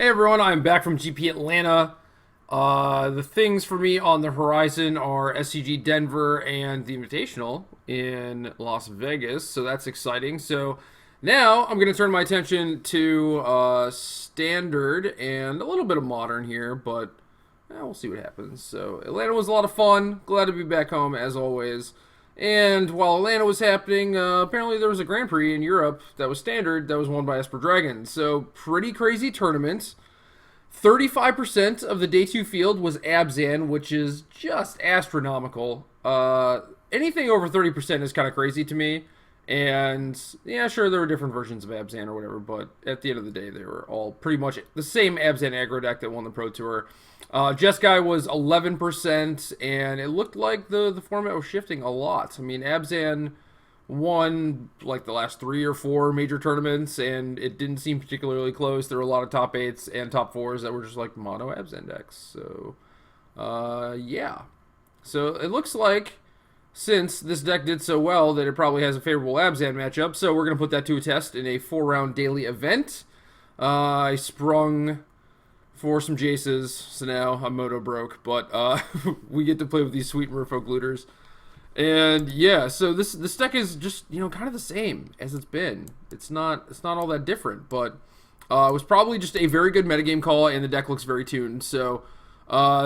everyone, I'm back from GP Atlanta. The things for me on the horizon are SCG Denver and the Invitational in Las Vegas, so that's exciting. So now I'm going to turn my attention to Standard and a little bit of Modern here, but we'll see what happens. So Atlanta was a lot of fun. Glad to be back home as always. And while Atlanta was happening, apparently there was a Grand Prix in Europe that was Standard that was won by Esper Dragon. So pretty crazy tournament. 35% of the day 2 field was Abzan, which is just astronomical. Anything over 30% is kind of crazy to me. And yeah, sure, there were different versions of Abzan or whatever, but at the end of the day, they were all pretty much the same Abzan aggro deck that won the Pro Tour. Jeskai was 11%, and it looked like the format was shifting a lot. I mean, Abzan won like the last 3 or 4 major tournaments, and it didn't seem particularly close. There were a lot of top 8s and top 4s that were just like mono Abzan decks. So, yeah. So it looks like, since this deck did so well, that it probably has a favorable Abzan matchup. So we're going to put that to a test in a 4-round daily event. I sprung for some Jaces, so now I'm moto broke, but we get to play with these sweet Merfolk looters. And yeah, so this deck is just, kind of the same as it's been. It's not all that different, but it was probably just a very good metagame call, and the deck looks very tuned. So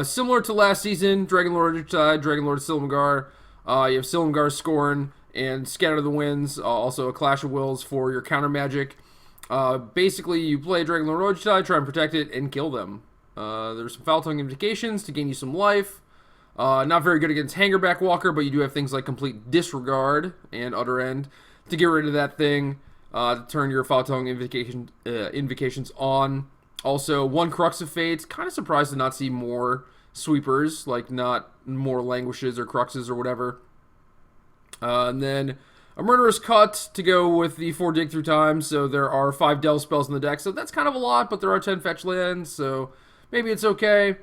similar to last season, Dragon Lord Uchtide, Dragon Lord Silumgar. You have Silumgar's Scorn and Scatter the Winds, also a Clash of Wills for your counter magic. Basically, you play Dragon Lord Uchtide, try and protect it, and kill them. There's some Foul Tongue Invocations to gain you some life. Not very good against Hangerback Walker, but you do have things like Complete Disregard and Utter End to get rid of that thing, to turn your Foul Tongue Invocations on. Also, 1 Crux of Fate. Kind of surprised to not see more sweepers, like not more Languishes or Cruxes or whatever. And then a Murderous Cut to go with the 4 Dig Through Time, so there are 5 Delve spells in the deck, so that's kind of a lot, but there are 10 fetch lands, so maybe it's okay.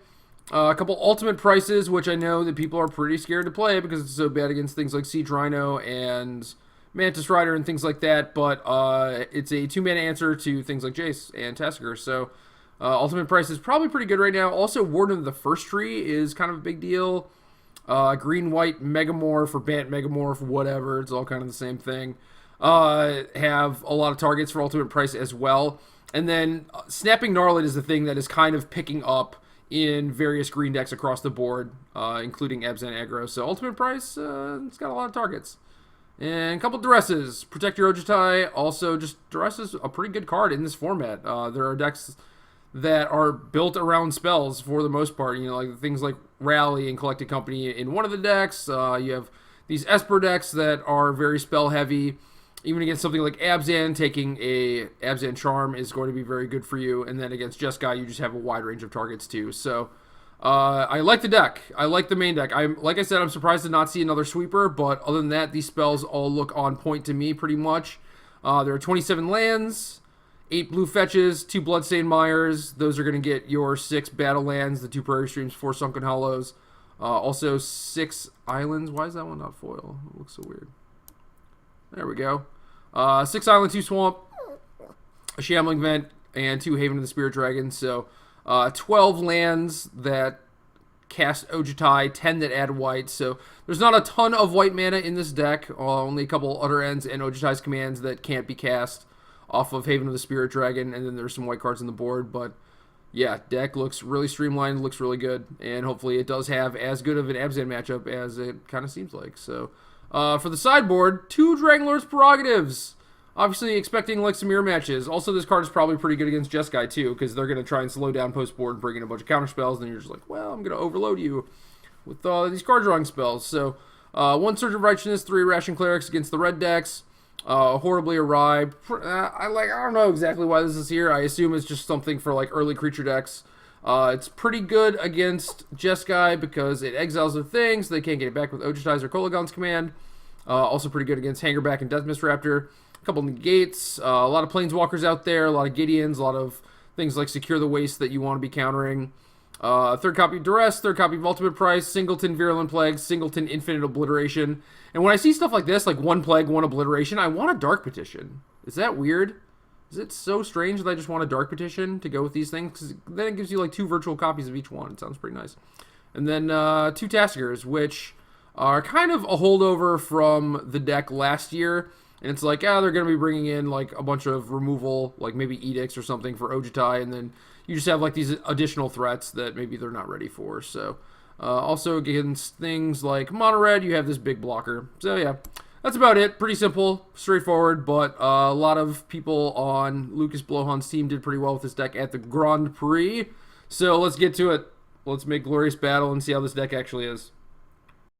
A couple ultimate prices, which I know that people are pretty scared to play because it's so bad against things like Siege Rhino and Mantis Rider and things like that, but it's a 2-mana answer to things like Jace and Tasigur, so ultimate price is probably pretty good right now. Also, Warden of the First Tree is kind of a big deal. Green-white Megamorph or Bant Megamorph, whatever. It's all kind of the same thing. Have a lot of targets for ultimate price as well. And then Snapping Gnarlid is the thing that is kind of picking up in various green decks across the board, including Abzan aggro. So ultimate price, it's got a lot of targets. And a couple Duresses. Protect Your Ojutai. Also, just Duress is a pretty good card in this format. There are decks that are built around spells for the most part. Like things like Rally and Collected Company in one of the decks. You have these Esper decks that are very spell heavy. Even against something like Abzan, taking a Abzan Charm is going to be very good for you. And then against Jeskai, you just have a wide range of targets too. So I like the deck. I like the main deck. Like I said, I'm surprised to not see another sweeper. But other than that, these spells all look on point to me pretty much. There are 27 lands. 8 blue fetches, 2 Bloodstained Mires. Those are going to get your 6 Battle Lands, the 2 Prairie Streams, 4 Sunken Hollows. Also 6 Islands. Why is that one not foil? It looks so weird. There we go. 6 Island, 2 Swamp, a Shambling Vent, and 2 Haven of the Spirit Dragon. So 12 lands that cast Ojutai, 10 that add white. So there's not a ton of white mana in this deck. Only a couple Utter Ends and Ojutai's commands that can't be cast off of Haven of the Spirit Dragon, and then there's some white cards on the board, but yeah, deck looks really streamlined, looks really good, and hopefully it does have as good of an Abzan matchup as it kind of seems like. So, for the sideboard, 2 Dragon Lord's Prerogatives. Obviously expecting like some mirror matches. Also, this card is probably pretty good against Jeskai too, because they're going to try and slow down post-board and bring in a bunch of counter spells, and then you're just like, well, I'm going to overload you with these card drawing spells. So, 1 Surge of Righteousness, 3 Ration Clerics against the red decks. Horribly Awry. I don't know exactly why this is here. I assume it's just something for like early creature decks. It's pretty good against Jeskai because it exiles their things. So they can't get it back with Ojutai's or Kolagon's command. Also pretty good against Hangerback and Deathmist Raptor. A couple negates. A lot of Planeswalkers out there. A lot of Gideons. A lot of things like Secure the Waste that you want to be countering. Third copy of Duress, third copy of Ultimate Price, Singleton Virulent Plague, Singleton Infinite Obliteration. And when I see stuff like this, like 1 Plague, 1 Obliteration, I want a Dark Petition. Is that weird? Is it so strange that I just want a Dark Petition to go with these things? Because then it gives you like 2 virtual copies of each one. It sounds pretty nice. And then 2 Tassigers, which are kind of a holdover from the deck last year. And it's like, they're going to be bringing in like a bunch of removal, like maybe Edicts or something for Ojutai. And then you just have like these additional threats that maybe they're not ready for. So also against things like Mono Red, you have this big blocker. So yeah. That's about it. Pretty simple, straightforward, but a lot of people on Lucas Blohan's team did pretty well with this deck at the Grand Prix. So let's get to it. Let's make Glorious Battle and see how this deck actually is.